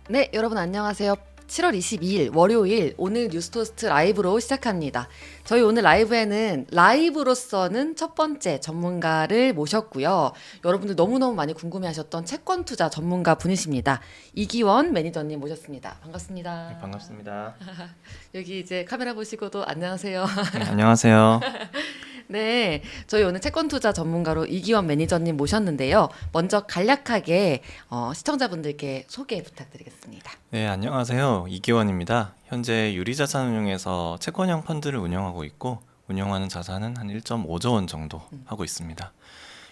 네, 여러분 안녕하세요. 7월 22일 월요일 오늘 뉴스토스트 라이브로 시작합니다. 저희 오늘 라이브에는 라이브로서는 첫 번째 전문가를 모셨고요. 여러분들 너무너무 많이 궁금해하셨던 채권 투자 전문가 분이십니다. 이기원 매니저님 모셨습니다. 반갑습니다. 네, 반갑습니다. 여기 이제 카메라 보시고도 안녕하세요. 네, 안녕하세요. 네, 저희 오늘 채권 투자 전문가로 이기원 매니저님 모셨는데요. 먼저 간략하게 시청자분들께 소개 부탁드리겠습니다. 네, 안녕하세요. 이기원입니다. 현재 유리자산운용에서 채권형 펀드를 운영하고 있고 운영하는 자산은 한 1.5조 원 정도 하고 있습니다.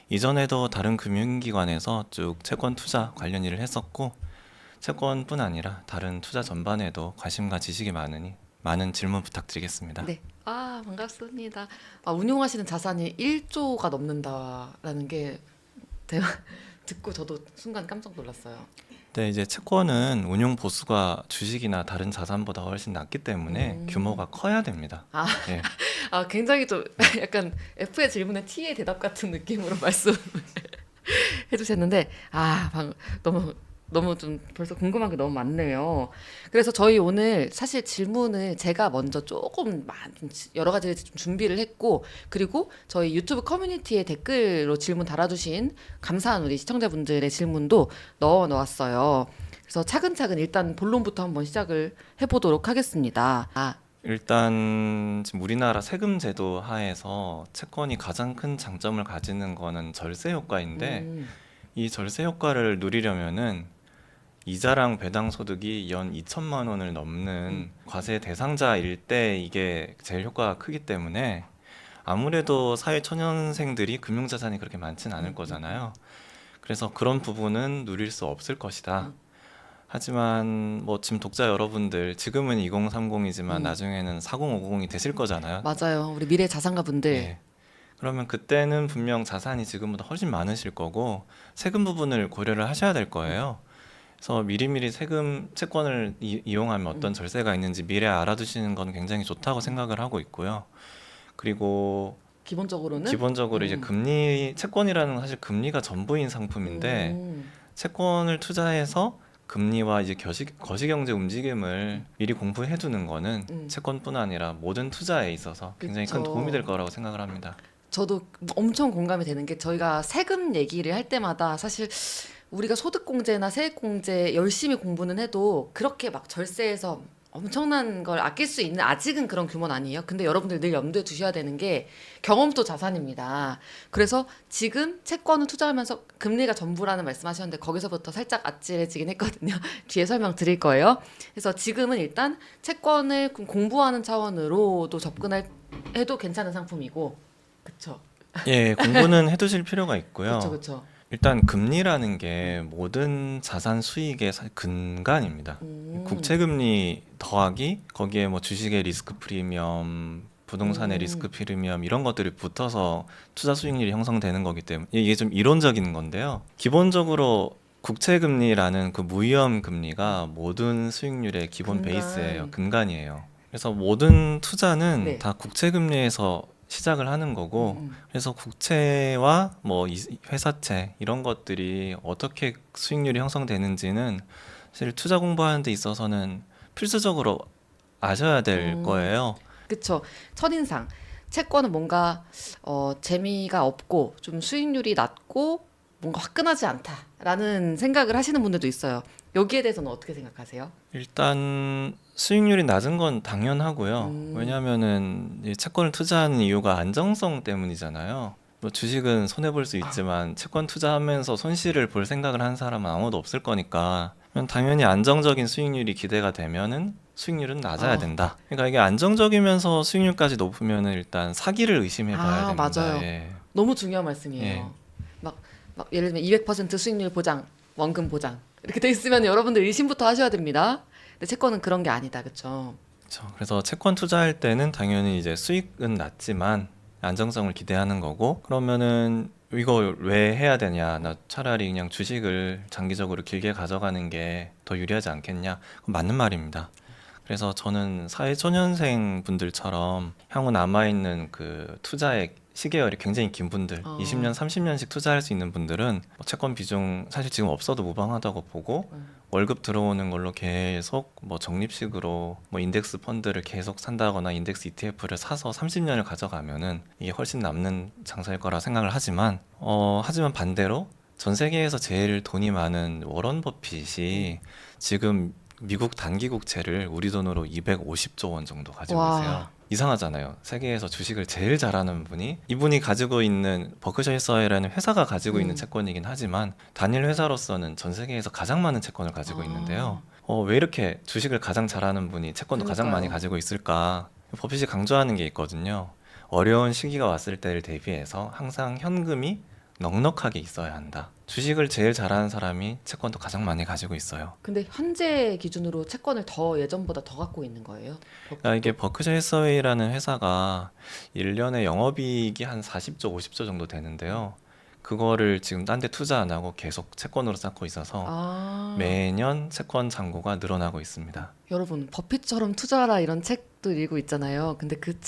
이전에도 다른 금융기관에서 쭉 채권 투자 관련 일을 했었고 채권뿐 아니라 다른 투자 전반에도 관심과 지식이 많으니 많은 질문 부탁드리겠습니다. 네. 반갑습니다. 운용하시는 자산이 1조가 넘는다라는 게 제가 듣고 저도 순간 깜짝 놀랐어요. 네, 이제 채권은 운용 보수가 주식이나 다른 자산보다 훨씬 낮기 때문에 규모가 커야 됩니다. 아, 예. 굉장히 좀 약간 F의 질문에 T의 대답 같은 느낌으로 말씀을 해주셨는데, 너무 좀 벌써 궁금한 게 너무 많네요. 그래서 저희 오늘 사실 질문을 제가 먼저 조금 여러 가지를 좀 준비를 했고, 그리고 저희 유튜브 커뮤니티에 댓글로 질문 달아주신 감사한 우리 시청자분들의 질문도 넣어 놓았어요. 그래서 차근차근 일단 본론부터 한번 시작을 해보도록 하겠습니다. 일단 지금 우리나라 세금 제도 하에서 채권이 가장 큰 장점을 가지는 거는 절세 효과인데 이 절세 효과를 누리려면은 이자랑 배당 소득이 연 2천만 원을 넘는 과세 대상자일 때 이게 제일 효과가 크기 때문에 아무래도 사회 초년생들이 금융자산이 그렇게 많지는 않을 거잖아요. 그래서 그런 부분은 누릴 수 없을 것이다. 하지만 뭐 지금 독자 여러분들 지금은 2030이지만 나중에는 4050이 되실 거잖아요. 맞아요. 우리 미래 자산가분들. 네. 그러면 그때는 분명 자산이 지금보다 훨씬 많으실 거고 세금 부분을 고려를 하셔야 될 거예요. 그래서 미리미리 세금 채권을 이용하면 어떤 절세가 있는지 미리 알아두시는 건 굉장히 좋다고 생각을 하고 있고요. 그리고 기본적으로 이제 금리 채권이라는 건 사실 금리가 전부인 상품인데 채권을 투자해서 금리와 이제 거시경제 움직임을 미리 공부해 두는 거는 채권뿐 아니라 모든 투자에 있어서 굉장히 큰 그쵸. 도움이 될 거라고 생각을 합니다. 저도 엄청 공감이 되는 게 저희가 세금 얘기를 할 때마다 사실 우리가 소득공제나 세액공제 열심히 공부는 해도 그렇게 막 절세해서 엄청난 걸 아낄 수 있는 아직은 그런 규모는 아니에요. 근데 여러분들 늘 염두에 두셔야 되는 게 경험도 자산입니다. 그래서 지금 채권을 투자하면서 금리가 전부라는 말씀하셨는데 거기서부터 살짝 아찔해지긴 했거든요. 뒤에 설명 드릴 거예요. 그래서 지금은 일단 채권을 공부하는 차원으로도 접근할 해도 괜찮은 상품이고, 그쵸? 예, 공부는 해두실 필요가 있고요. 그쵸. 일단 금리라는 게 모든 자산 수익의 근간입니다. 국채금리 더하기 거기에 뭐 주식의 리스크 프리미엄, 부동산의 리스크 프리미엄 이런 것들이 붙어서 투자 수익률이 형성되는 거기 때문에 이게 좀 이론적인 건데요. 기본적으로 국채금리라는 그 무위험 금리가 모든 수익률의 기본 베이스예요. 근간이에요. 그래서 모든 투자는 네. 다 국채금리에서 시작을 하는 거고 그래서 국채와 뭐 회사채 이런 것들이 어떻게 수익률이 형성되는지는 사실 투자 공부하는 데 있어서는 필수적으로 아셔야 될 거예요. 그쵸. 첫인상. 채권은 뭔가 재미가 없고 좀 수익률이 낮고 뭔가 화끈하지 않다라는 생각을 하시는 분들도 있어요. 여기에 대해서는 어떻게 생각하세요? 일단 수익률이 낮은 건 당연하고요. 왜냐하면은 이 채권을 투자하는 이유가 안정성 때문이잖아요. 뭐 주식은 손해 볼 수 있지만 채권 투자하면서 손실을 볼 생각을 하는 사람은 아무도 없을 거니까 그럼 당연히 안정적인 수익률이 기대가 되면은 수익률은 낮아야 된다. 그러니까 이게 안정적이면서 수익률까지 높으면은 일단 사기를 의심해 봐야 됩니다. 맞아요. 예. 너무 중요한 말씀이에요. 예. 막 예를 들면 200% 수익률 보장, 원금 보장 이렇게 돼 있으면 여러분들 의심부터 하셔야 됩니다. 근데 채권은 그런 게 아니다, 그렇죠? 그렇죠. 그래서 채권 투자할 때는 당연히 이제 수익은 낮지만 안정성을 기대하는 거고 그러면은 이거 왜 해야 되냐? 나 차라리 그냥 주식을 장기적으로 길게 가져가는 게 더 유리하지 않겠냐? 그건 맞는 말입니다. 그래서 저는 사회초년생 분들처럼 향후 남아있는 그 투자의 시계열이 굉장히 긴 분들, 20년, 30년씩 투자할 수 있는 분들은 뭐 채권 비중 사실 지금 없어도 무방하다고 보고 월급 들어오는 걸로 계속 뭐 적립식으로 뭐 인덱스 펀드를 계속 산다거나 인덱스 ETF를 사서 30년을 가져가면은 이게 훨씬 남는 장사일 거라 생각을 하지만 하지만 반대로 전 세계에서 제일 돈이 많은 워런 버핏이 지금 미국 단기 국채를 우리 돈으로 250조 원 정도 가지고 와. 계세요. 이상하잖아요. 세계에서 주식을 제일 잘하는 분이 이분이 가지고 있는 버크셔 해서웨이라는 회사가 가지고 있는 채권이긴 하지만 단일 회사로서는 전 세계에서 가장 많은 채권을 가지고 있는데요. 왜 이렇게 주식을 가장 잘하는 분이 채권도 가장 많이 그러니까요. 가지고 있을까? 버핏이 강조하는 게 있거든요. 어려운 시기가 왔을 때를 대비해서 항상 현금이 넉넉하게 있어야 한다. 주식을 제일 잘하는 사람이 채권도 가장 많이 가지고 있어요. 근데 현재 기준으로 채권을 더 예전보다 더 갖고 있는 거예요? 그러니까 이게 버크셔 해서웨이라는 회사가 1년에 영업이익이 한 40조, 50조 정도 되는데요. 그거를 지금 딴 데 투자 안 하고 계속 채권으로 쌓고 있어서 아, 매년 채권 잔고가 늘어나고 있습니다. 여러분, 버핏처럼 투자하라 이런 책도 읽고 있잖아요. 근데 그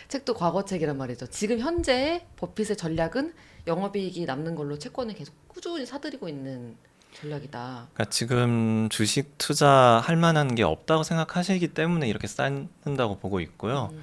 책도 과거책이란 말이죠. 지금 현재 버핏의 전략은 영업이익이 남는 걸로 채권을 계속 꾸준히 사들이고 있는 전략이다. 그러니까 지금 주식 투자할 만한 게 없다고 생각하시기 때문에 이렇게 쌓는다고 보고 있고요.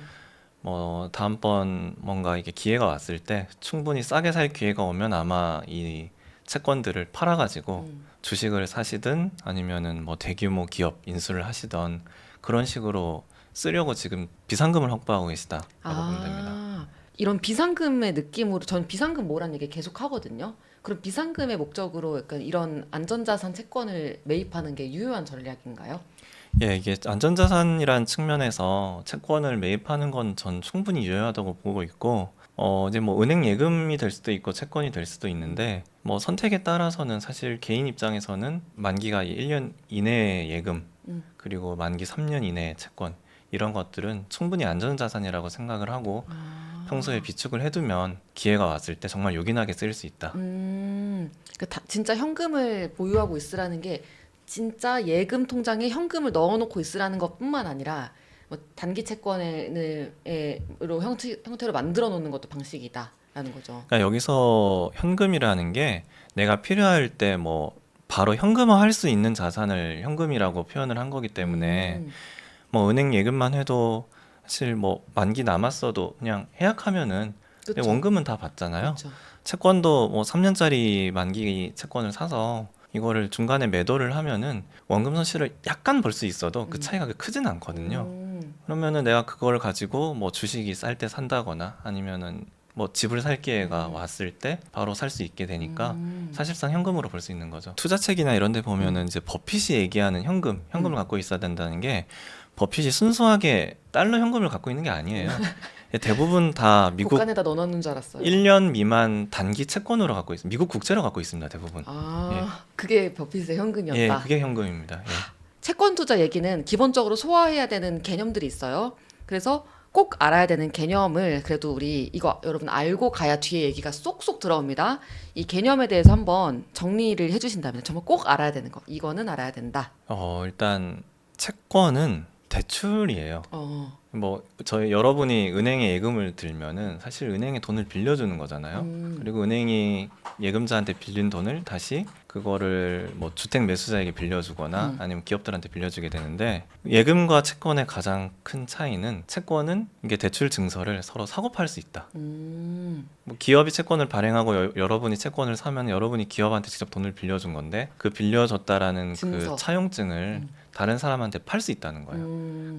뭐 다음번 뭔가 이게 기회가 왔을 때 충분히 싸게 살 기회가 오면 아마 이 채권들을 팔아가지고 음. 주식을 사시든 아니면은 뭐 대규모 기업 인수를 하시던 그런 식으로 쓰려고 지금 비상금을 확보하고 계시다라고 보면 됩니다. 이런 비상금의 느낌으로 전 비상금 모으라는 얘기 계속 하거든요. 그럼 비상금의 목적으로 약간 이런 안전자산 채권을 매입하는 게 유효한 전략인가요? 예, 이게 안전자산이란 측면에서 채권을 매입하는 건 전 충분히 유효하다고 보고 있고, 이제 뭐 은행 예금이 될 수도 있고 채권이 될 수도 있는데, 뭐 선택에 따라서는 사실 개인 입장에서는 만기가 1년 이내의 예금, 음. 그리고 만기 3년 이내의 채권, 이런 것들은 충분히 안전자산이라고 생각을 하고 평소에 비축을 해두면 기회가 왔을 때 정말 요긴하게 쓰일 수 있다. 진짜 현금을 보유하고 있으라는 게 진짜 예금 통장에 현금을 넣어놓고 있으라는 것뿐만 아니라 뭐 단기 채권으로 형태로 만들어 놓는 것도 방식이다라는 거죠. 그러니까 여기서 현금이라는 게 내가 필요할 때 뭐 바로 현금화할 수 있는 자산을 현금이라고 표현을 한 거기 때문에 음, 뭐 은행 예금만 해도 사실 뭐 만기 남았어도 그냥 해약하면은 그쵸. 원금은 다 받잖아요. 그쵸. 채권도 뭐 3년짜리 만기 채권을 사서 이거를 중간에 매도를 하면은 원금 손실을 약간 볼 수 있어도 그 차이가 그렇게 크진 않거든요. 그러면은 내가 그걸 가지고 뭐 주식이 쌀 때 산다거나 아니면은 뭐 집을 살 기회가 왔을 때 바로 살 수 있게 되니까 사실상 현금으로 볼 수 있는 거죠. 투자책이나 이런 데 보면은 이제 버핏이 얘기하는 현금을 갖고 있어야 된다는 게 버핏이 순수하게 달러 현금을 갖고 있는 게 아니에요. 대부분 다 미국 곳간에다 넣어놓는 줄 알았어요. 1년 미만 단기 채권으로 갖고 있습니다. 미국 국채로 갖고 있습니다. 대부분. 그게 버핏의 현금이었다. 예, 그게 현금입니다. 예. 채권 투자 얘기는 기본적으로 소화해야 되는 개념들이 있어요. 그래서 꼭 알아야 되는 개념을 그래도 우리 이거 여러분 알고 가야 뒤에 얘기가 쏙쏙 들어옵니다. 이 개념에 대해서 한번 정리를 해주신다면 정말 꼭 알아야 되는 거. 이거는 알아야 된다. 일단 채권은 대출이에요. 뭐 저희 여러분이 은행에 예금을 들면은 사실 은행에 돈을 빌려주는 거잖아요. 그리고 은행이 예금자한테 빌린 돈을 다시 그거를 뭐 주택 매수자에게 빌려주거나 아니면 기업들한테 빌려주게 되는데 예금과 채권의 가장 큰 차이는 채권은 이게 대출 증서를 서로 사고 팔 수 있다. 뭐 기업이 채권을 발행하고 여러분이 채권을 사면 여러분이 기업한테 직접 돈을 빌려준 건데 그 빌려줬다라는 증서. 그 차용증을 다른 사람한테 팔 수 있다는 거예요.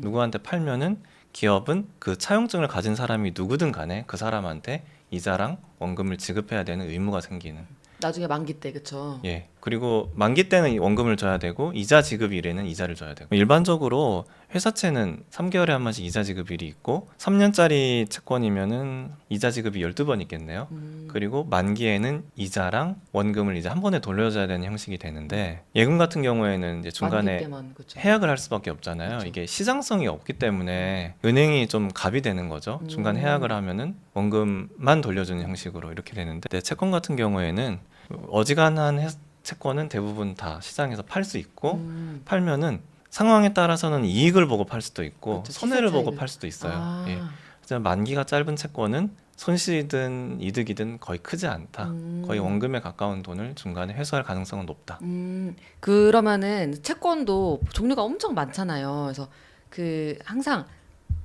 누구한테 팔면은 기업은 그 차용증을 가진 사람이 누구든 간에 그 사람한테 이자랑 원금을 지급해야 되는 의무가 생기는. 나중에 만기 때 그쵸? 예. 그리고 만기 때는 원금을 줘야 되고 이자 지급일에는 이자를 줘야 되고 일반적으로 회사채는 3개월에 한 번씩 이자 지급일이 있고 3년짜리 채권이면은 이자 지급이 12번 있겠네요. 그리고 만기에는 이자랑 원금을 이제 한 번에 돌려줘야 되는 형식이 되는데 예금 같은 경우에는 이제 만기 중간에 때만 그쵸? 해약을 할 수밖에 없잖아요. 그쵸. 이게 시장성이 없기 때문에 은행이 좀 갑이 되는 거죠. 중간 해약을 하면은 원금만 돌려주는 형식으로 이렇게 되는데 채권 같은 경우에는 어지간한 채권은 대부분 다 시장에서 팔 수 있고 팔면은 상황에 따라서는 이익을 보고 팔 수도 있고 그렇죠. 손해를 시세 보고 차익을. 팔 수도 있어요. 예. 하지만 만기가 짧은 채권은 손실이든 이득이든 거의 크지 않다. 거의 원금에 가까운 돈을 중간에 회수할 가능성은 높다. 그러면은 채권도 종류가 엄청 많잖아요. 그래서 그 항상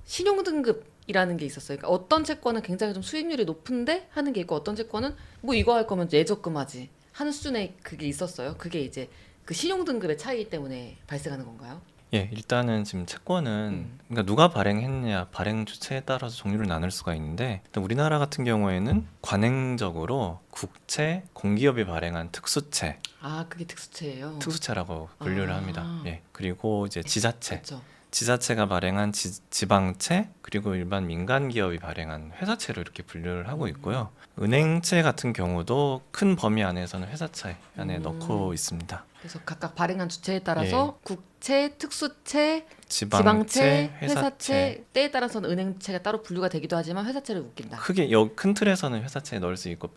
신용등급이라는 게 있었어요. 그러니까 어떤 채권은 굉장히 좀 수익률이 높은데 하는 게 있고 어떤 채권은 뭐 이거 할 거면 예적금하지 하는 수준의 그게 있었어요. 그게 이제 그 신용등급의 차이 때문에 발생하는 건가요? 예, 일단은 지금 채권은 그러니까 누가 발행했냐, 발행 주체에 따라서 종류를 나눌 수가 있는데 일단 우리나라 같은 경우에는 관행적으로 국채, 공기업이 발행한 특수채, 아, 그게 특수채예요. 특수채라고 분류를 아. 합니다. 예, 그리고 이제 지자체, 그렇죠. 지자체가 발행한 지방채, 그리고 일반 민간 기업이 발행한 회사채로 이렇게 분류를 하고 있고요. 은행채 같은 경우도 큰 범위 안에서는 회사채 안에 넣고 있습니다. 그래서 각각 발행한 주체에 따라서 국채, 특수채, 지방채, 지방채, 회사채, 회사채. 때에 따라서는 은행채가 따로 분류가 되기도 하지만 회사채를 묶인다. 크게 큰 틀에서는 회사채에 넣을 수 있고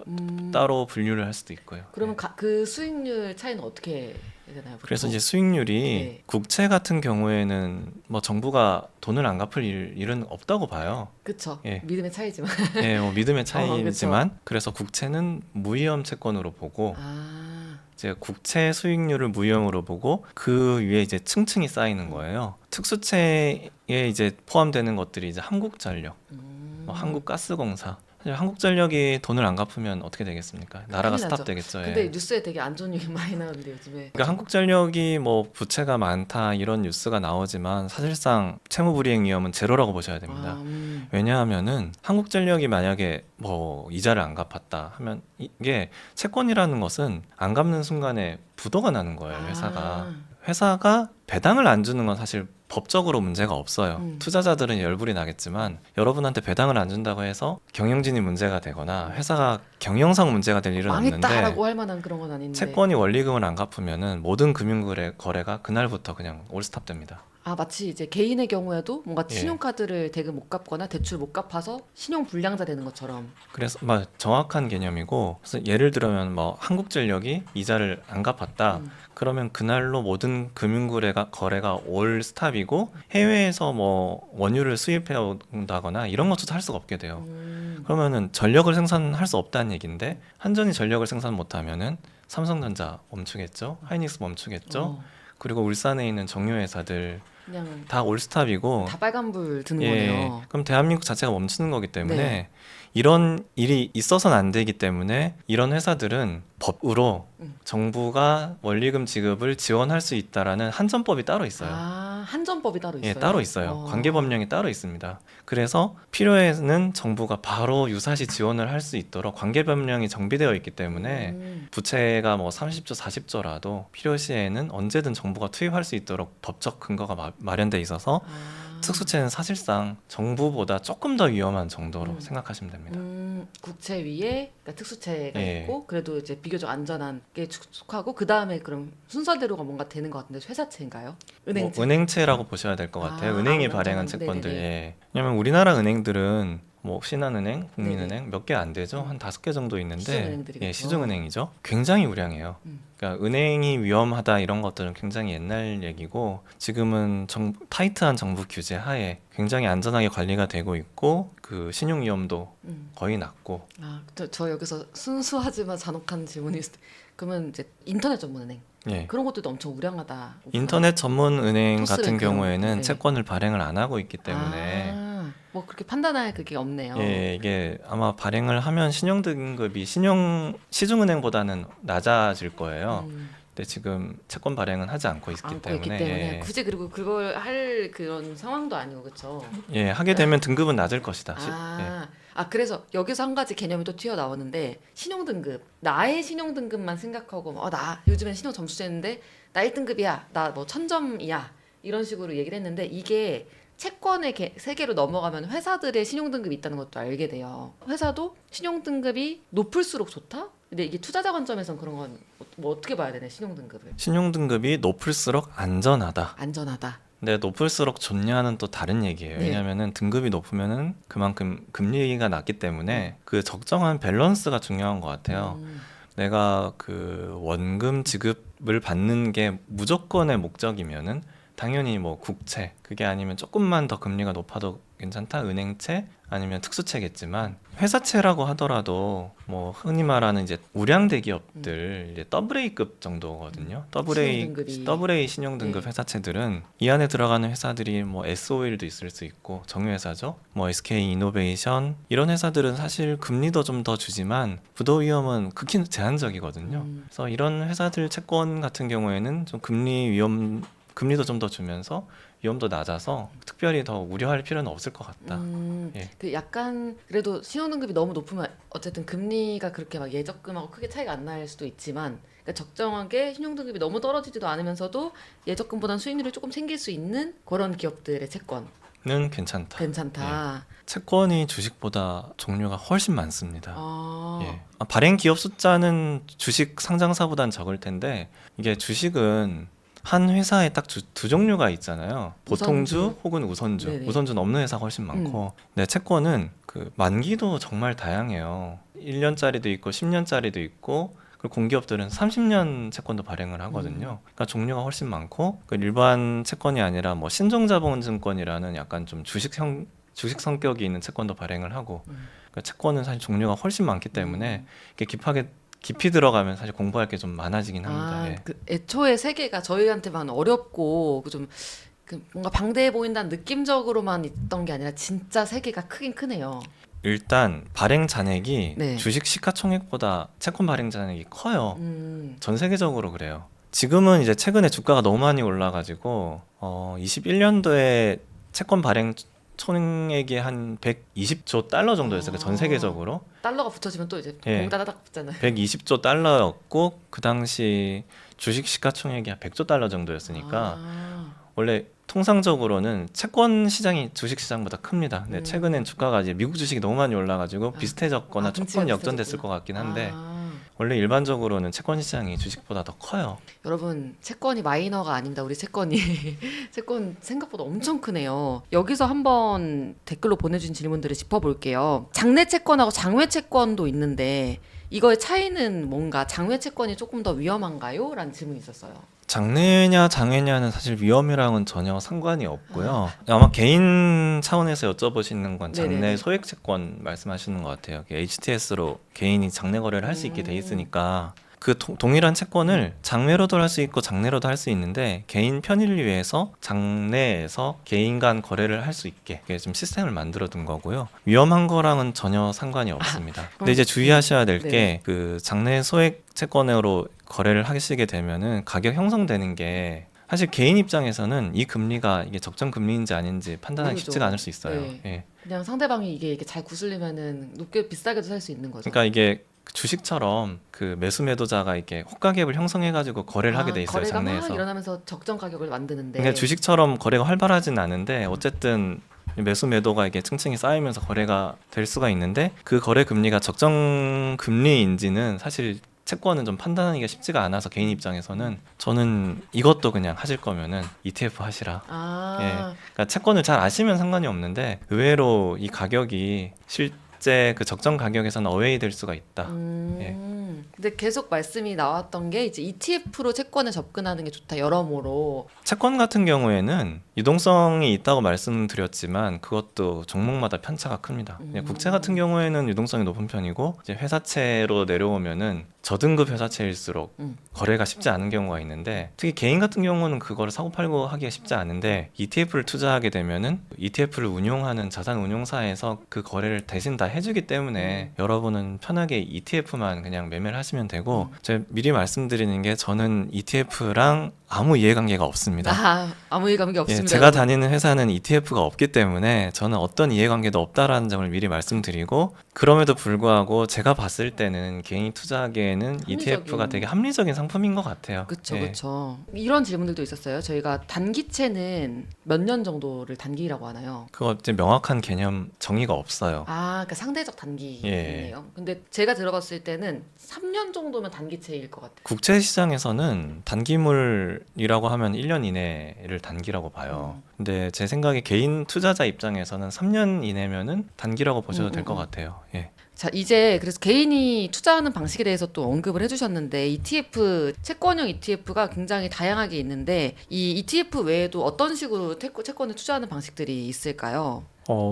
따로 분류를 할 수도 있고요. 그러면 그 수익률 차이는 어떻게 되나요? 보통? 그래서 이제 수익률이 네. 국채 같은 경우에는 뭐 정부가 돈을 안 갚을 일은 없다고 봐요. 그쵸. 예. 믿음의 차이지만. 예, 뭐 믿음의 그쵸. 차이지만 그래서 국채는 무위험 채권으로 보고 아, 이제 국채 수익률을 무위험으로 보고 그 위에 이제 층층이 쌓이는 거예요. 특수채에 이제 포함되는 것들이 이제 한국전력, 뭐 한국가스공사. 사실 한국전력이 돈을 안 갚으면 어떻게 되겠습니까? 나라가 큰일 나죠. 스탑되겠죠. 예. 근데 뉴스에 되게 안 좋은 얘기 많이 나오는데 요즘에. 그러니까 한국전력이 뭐 부채가 많다 이런 뉴스가 나오지만 사실상 채무불이행 위험은 제로라고 보셔야 됩니다. 아, 왜냐하면은 한국전력이 만약에 뭐 이자를 안 갚았다 하면 이게 채권이라는 것은 안 갚는 순간에 부도가 나는 거예요, 회사가. 회사가 배당을 안 주는 건 사실 법적으로 문제가 없어요. 투자자들은 열불이 나겠지만 여러분한테 배당을 안 준다고 해서 경영진이 문제가 되거나 회사가 경영상 문제가 될 일은 없는데 망했다라고 할 만한 그런 건 아닌데. 채권이 원리금을 안 갚으면은 모든 금융거래가 그날부터 그냥 올스탑됩니다. 아, 마치 이제 개인의 경우에도 뭔가 예. 신용카드를 대금 못 갚거나 대출 못 갚아서 신용 불량자 되는 것처럼. 그래서 정확한 개념이고 그래서 예를 들면 뭐 한국전력이 이자를 안 갚았다. 그러면 그날로 모든 거래가 올 스탑이고 해외에서 뭐 원유를 수입해 온다거나 이런 것도 할 수가 없게 돼요. 그러면은 전력을 생산할 수 없다는 얘기인데 한전이 전력을 생산 못하면은 삼성전자 멈추겠죠, 하이닉스 멈추겠죠. 어, 그리고 울산에 있는 정유회사들 그냥 다 올스탑이고 다 빨간불 드는 예, 거네요. 그럼 대한민국 자체가 멈추는 거기 때문에 네. 이런 일이 있어서는 안 되기 때문에 이런 회사들은 법으로 정부가 원리금 지급을 지원할 수 있다라는 한전법이 따로 있어요. 아, 한전법이 따로 있어요? 예, 따로 있어요. 관계법령이 따로 있습니다. 그래서 필요에는 정부가 바로 유사시 지원을 할 수 있도록 관계법령이 정비되어 있기 때문에 부채가 뭐 30조, 40조라도 필요시에는 언제든 정부가 투입할 수 있도록 법적 근거가 마련돼 있어서 특수채는 사실상 정부보다 조금 더 위험한 정도로 생각하시면 됩니다. 국채 위에 그러니까 특수채가 예. 있고 그래도 이제 비교적 안전한 게 속하고 그 다음에 그럼 순서대로가 뭔가 되는 것 같은데 회사채인가요? 은행채. 뭐 은행채라고 보셔야 될 것 같아요. 아, 은행이 아, 발행한 네네네. 채권들. 예. 왜냐면 우리나라 은행들은 뭐 신한은행, 국민은행 몇 개 안 되죠. 한 5개 정도 있는데 시중은행들이겠죠. 예, 시중은행이죠. 굉장히 우량해요. 그러니까 은행이 위험하다 이런 것들은 굉장히 옛날 얘기고 지금은 타이트한 정부 규제 하에 굉장히 안전하게 관리가 되고 있고 그 신용 위험도 거의 낮고 아, 저 여기서 순수하지만 잔혹한 질문이 있을 때 그러면 이제 인터넷 전문 은행 예. 그런 것들도 엄청 우량하다. 인터넷 전문 은행 토스를 같은 그런, 경우에는 네. 채권을 발행을 안 하고 있기 때문에 뭐 그렇게 판단할 그게 없네요. 예, 이게 아마 발행을 하면 신용 등급이 시중은행보다는 낮아질 거예요. 근데 지금 채권 발행은 하지 않고 있기 않고 때문에, 있기 때문에 예, 굳이 그리고 그걸 할 그런 상황도 아니고 그렇죠. 예, 하게 되면 등급은 낮을 것이다. 그래서 여기서 한 가지 개념이 또 튀어나오는데 신용등급 나의 신용등급만 생각하고 나 요즘엔 신용 점수제인데 나 1등급이야 나 뭐 1000점이야 이런 식으로 얘기를 했는데 이게 채권의 세계로 넘어가면 회사들의 신용등급이 있다는 것도 알게 돼요. 회사도 신용등급이 높을수록 좋다? 근데 이게 투자자 관점에선 그런 건 뭐 어떻게 봐야 되나 신용등급을? 신용 등급이 높을수록 안전하다. 안전하다. 근데 높을수록 좋냐는 또 다른 얘기예요. 네. 왜냐하면은 등급이 높으면은 그만큼 금리가 낮기 때문에 그 적정한 밸런스가 중요한 것 같아요. 내가 그 원금 지급을 받는 게 무조건의 목적이면은 당연히 뭐 국채 그게 아니면 조금만 더 금리가 높아도 괜찮다. 은행채 아니면 특수채겠지만 회사채라고 하더라도 뭐 흔히 말하는 이제 우량 대기업들 이제 AA 급 정도거든요. 신용등급이. AA 신용 등급 네. 회사채들은 이 안에 들어가는 회사들이 뭐 S-오일도 있을 수 있고 정유회사죠. 뭐 SK 이노베이션 이런 회사들은 사실 금리도 좀 더 주지만 부도 위험은 극히 제한적이거든요. 그래서 이런 회사들 채권 같은 경우에는 좀 금리도 좀 더 주면서 위험도 낮아서 특별히 더 우려할 필요는 없을 것 같다. 예. 그 약간 그래도 신용등급이 너무 높으면 어쨌든 금리가 그렇게 막 예적금하고 크게 차이가 안 날 수도 있지만 그러니까 적정하게 신용등급이 너무 떨어지지도 않으면서도 예적금보다는 수익률이 조금 생길 수 있는 그런 기업들의 채권 는 괜찮다. 괜찮다. 채권이 주식보다 종류가 훨씬 많습니다. 아, 예. 발행 기업 숫자는 주식 상장사보단 적을 텐데 이게 주식은 한 회사에 딱 두 종류가 있잖아요. 보통주 우선주. 혹은 우선주. 네네. 우선주는 없는 회사가 훨씬 많고. 근데 채권은 그 만기도 정말 다양해요. 1년짜리도 있고 10년짜리도 있고 그리고 공기업들은 30년 채권도 발행을 하거든요. 그러니까 종류가 훨씬 많고 그 일반 채권이 아니라 뭐 신종자본증권이라는 약간 좀 주식 성격이 있는 채권도 발행을 하고 그러니까 채권은 사실 종류가 훨씬 많기 때문에 이게 깊이 들어가면 사실 공부할 게 좀 많아지긴 합니다. 아, 예. 그 애초에 세계가 저희한테만 어렵고 좀 그 뭔가 방대해 보인다는 느낌적으로만 있던 게 아니라 진짜 세계가 크긴 크네요. 일단 발행 잔액이 네. 주식 시가총액보다 채권 발행 잔액이 커요. 음, 전 세계적으로 그래요. 지금은 이제 최근에 주가가 너무 많이 올라가지고 21년도에 채권 발행 총액이 한 120조 달러 정도였어요. 그전 세계적으로. 달러가 붙여지면 또 이제 예. 공다다닥 붙잖아요. 120조 달러였고 그 당시 주식 시가총액이 한 100조 달러 정도였으니까 아, 원래 통상적으로는 채권 시장이 주식 시장보다 큽니다. 근데 최근엔 주가가 이제 미국 주식이 너무 많이 올라가지고 비슷해졌거나 등치가 조금 역전됐을 비슷해졌구나. 것 같긴 한데 아, 원래 일반적으로는 채권 시장이 주식보다 더 커요. 여러분 채권이 마이너가 아닙니다. 우리 채권이 채권 생각보다 엄청 크네요. 여기서 한번 댓글로 보내주신 질문들을 짚어볼게요. 장내 채권하고 장외 채권도 있는데 이거의 차이는 뭔가 장외 채권이 조금 더 위험한가요? 라는 질문이 있었어요. 장래냐 장외냐는 사실 위험이랑은 전혀 상관이 없고요. 아마 개인 차원에서 여쭤보시는 건 장내 네네네. 소액 채권 말씀하시는 것 같아요. HTS로 개인이 장내 거래를 할 수 있게 돼 있으니까 그 동일한 채권을 장외로도 할 수 있고 장내로도 할 수 있는데 개인 편의를 위해서 장내에서 개인 간 거래를 할 수 있게 그게 좀 시스템을 만들어 둔 거고요. 위험한 거랑은 전혀 상관이 없습니다. 근데 이제 주의하셔야 될 네네. 게 그 장내 소액 채권으로 거래를 하시게 되면은 가격 형성되는 게 사실 개인 입장에서는 이 금리가 이게 적정 금리인지 아닌지 판단하기 모르죠. 쉽지가 않을 수 있어요. 네. 예. 그냥 상대방이 이게 잘 구슬리면은 높게 비싸게도 살 수 있는 거죠. 그러니까 이게 주식처럼 그 매수 매도자가 이렇게 호가갭을 형성해가지고 거래를 하게 돼 있어요. 거래가 막 장내에서. 일어나면서 적정 가격을 만드는데 그러니까 주식처럼 거래가 활발하진 않은데 어쨌든 매수 매도가 이게 층층이 쌓이면서 거래가 될 수가 있는데 그 거래 금리가 적정 금리인지는 사실 채권은 좀 판단하기가 쉽지가 않아서 개인 입장에서는 저는 이것도 그냥 하실 거면은 ETF 하시라. 아, 예. 그러니까 채권을 잘 아시면 상관이 없는데 의외로 이 가격이 실제 그 적정 가격에서는 어웨이 될 수가 있다. 예. 근데 계속 말씀이 나왔던 게 이제 ETF로 채권에 접근하는 게 좋다 여러모로. 채권 같은 경우에는 유동성이 있다고 말씀드렸지만 그것도 종목마다 편차가 큽니다. 국채 같은 경우에는 유동성이 높은 편이고 이제 회사채로 내려오면은 저등급 회사채일수록 거래가 쉽지 않은 경우가 있는데 특히 개인 같은 경우는 그거를 사고 팔고 하기가 쉽지 않은데 ETF를 투자하게 되면은 ETF를 운용하는 자산 운용사에서 그 거래를 대신 다 해주기 때문에 여러분은 편하게 ETF만 그냥 매매를 하시면 되고 제가 미리 말씀드리는 게 저는 ETF랑 아무 이해관계가 없습니다. 아무 이해관계 없습니다. 예, 제가 여러분. 다니는 회사는 ETF가 없기 때문에 저는 어떤 이해관계도 없다라는 점을 미리 말씀드리고 그럼에도 불구하고 제가 봤을 때는 개인이 투자하기에는 ETF가 되게 합리적인 상품인 것 같아요. 그렇죠, 예. 그렇죠. 이런 질문들도 있었어요. 저희가 단기채는 몇 년 정도를 단기라고 하나요? 그거 이제 명확한 개념 정의가 없어요. 그러니까 상대적 단기네요. 근데 제가 들어갔을 때는 3년 정도면 단기채일 것 같아요. 국채 시장에서는 단기물이라고 하면 1년 이내를 단기라고 봐요. 근데 제 생각에 개인 투자자 입장에서는 3년 이내면은 단기라고 보셔도 될 것 같아요. 예. 자, 이제 그래서 개인이 투자하는 방식에 대해서 또 언급을 해주셨는데 ETF, 채권형 ETF가 굉장히 다양하게 있는데 이 ETF 외에도 어떤 식으로 채권을 투자하는 방식들이 있을까요?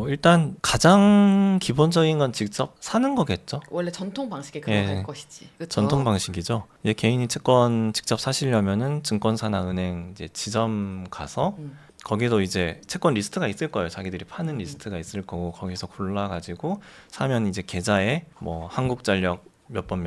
일단 가장 기본적인 건 직접 사는 거겠죠. 원래 전통 방식에 예. 그걸 갈 것이지. 그쵸? 전통 방식이죠. 이제 개인이 채권 직접 사시려면은 증권사나 은행 이제 지점 가서 음. 거기도 이제 채권 리스트가 있을 거예요. 자기들이 파는 리스트가 있을 거고 거기서 골라가지고 사면 이제 계좌에 뭐 한국전력 몇 번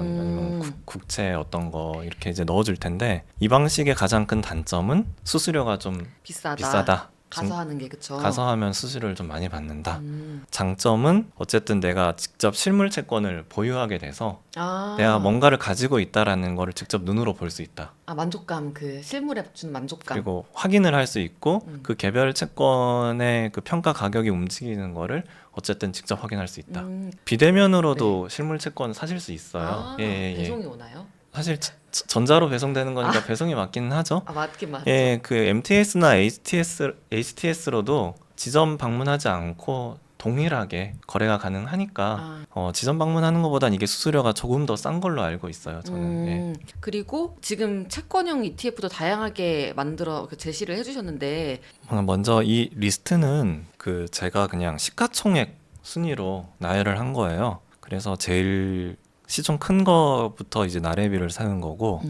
아니면 국채 어떤 거 이렇게 이제 넣어줄 텐데 이 방식의 가장 큰 단점은 수수료가 좀 비싸다. 가서 하는 게 그쵸? 가서 하면 수수료를 좀 많이 받는다. 음. 장점은 어쨌든 내가 직접 실물 채권을 보유하게 돼서 아. 내가 뭔가를 가지고 있다라는 거를 직접 눈으로 볼 수 있다. 아, 만족감, 그 실물에 준 만족감. 그리고 확인을 할 수 있고 음. 그 개별 채권의 그 평가 가격이 움직이는 거를 어쨌든 직접 확인할 수 있다. 비대면으로도 실물 채권 사실 수 있어요. 아, 예. 배송이 오나요? 사실 전자로 배송되는 거니까 배송이 맞기는 하죠. 아, 맞긴 맞죠. 예, 그 MTS나 HTS로도 지점 방문하지 않고 동일하게 거래가 가능하니까 아. 지점 방문하는 것보단 이게 수수료가 조금 더 싼 걸로 알고 있어요. 저는. 예. 그리고 지금 채권형 ETF도 다양하게 만들어 제시를 해주셨는데 먼저 이 리스트는 그 제가 그냥 시가총액 순위로 나열을 한 거예요. 그래서 제일 시총 큰 거부터 이제 나래비를 사는 거고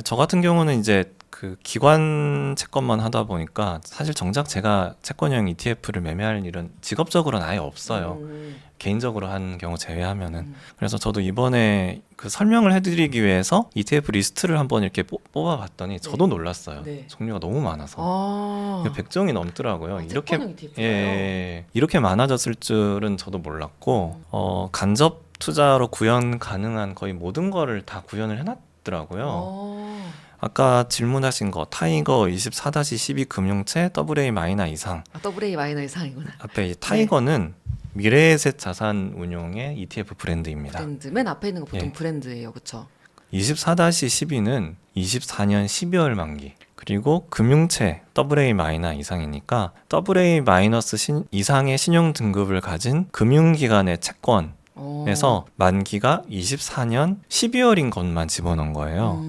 저 같은 경우는 이제 그 기관 채권만 하다 보니까 사실 정작 제가 채권형 ETF를 매매할 일은 직업적으로는 아예 없어요. 개인적으로 한 경우 제외하면은. 그래서 저도 이번에 그 설명을 해드리기 위해서 ETF 리스트를 한번 이렇게 뽑아봤더니 저도 놀랐어요. 네. 종류가 너무 많아서. 아. 100종이 넘더라고요. 이렇게 채권형 ETF가요? 예, 이렇게 많아졌을 줄은 저도 몰랐고 간접 투자로 구현 가능한 거의 모든 거를 다 구현을 해놨더라고요. 아까 질문하신 거 타이거 24-12 금융채 AA- 이상 AA- 이상이구나. 앞에 이 타이거는 미래에셋 자산 운용의 ETF 브랜드입니다. 브랜드 맨 앞에 있는 거 보통 예. 브랜드예요, 그렇죠? 24-12는 24년 12월 만기. 그리고 금융채 AA- 이상이니까 AA- 이상의 신용 등급을 가진 금융기관의 채권에서 만기가 24년 12월인 것만 집어넣은 거예요.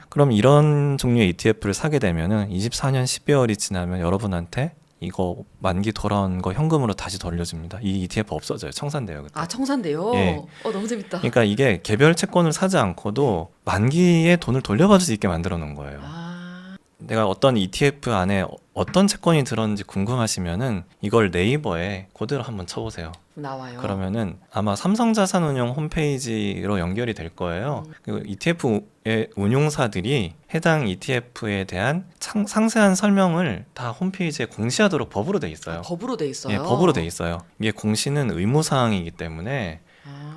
그럼 이런 종류의 ETF를 사게 되면은 24년 12월이 지나면 여러분한테 이거 만기 돌아온 거 현금으로 다시 돌려줍니다. 이 ETF 없어져요. 청산돼요. 그때. 아, 청산돼요? 예. 너무 재밌다. 그러니까 이게 개별 채권을 사지 않고도 만기에 돈을 돌려받을 수 있게 만들어 놓은 거예요. 아. 내가 어떤 ETF 안에 어떤 채권이 들었는지 궁금하시면은 이걸 네이버에 그대로 한번 쳐보세요. 나와요. 그러면은 아마 삼성자산운용 홈페이지로 연결이 될 거예요. 그리고 ETF의 운용사들이 해당 ETF에 대한 상세한 설명을 다 홈페이지에 공시하도록 법으로 돼 있어요. 법으로 돼 있어요? 예, 법으로 돼 있어요. 이게 공시는 의무사항이기 때문에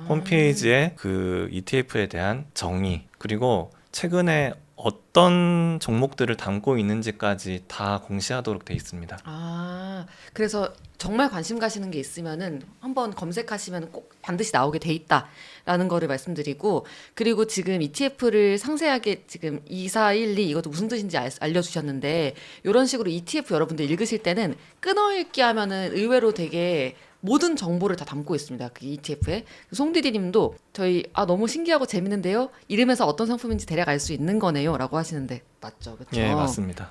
홈페이지에 그 ETF에 대한 정의 그리고 최근에 어떤 종목들을 담고 있는지까지 다 공시하도록 돼 있습니다. 아, 그래서 정말 관심 가시는 게 있으면은 한번 검색하시면 꼭 반드시 나오게 돼 있다라는 거를 말씀드리고, 그리고 지금 ETF를 상세하게 지금 2412 이것도 무슨 뜻인지 알려주셨는데, 이런 식으로 ETF 여러분들 읽으실 때는 끊어읽기 하면은 의외로 되게 모든 정보를 다 담고 있습니다. 그 ETF에. 송디디님도 저희 너무 신기하고 재밌는데요. 이름에서 어떤 상품인지 대략 알 수 있는 거네요. 라고 하시는데 맞죠? 그렇죠? 예, 맞습니다.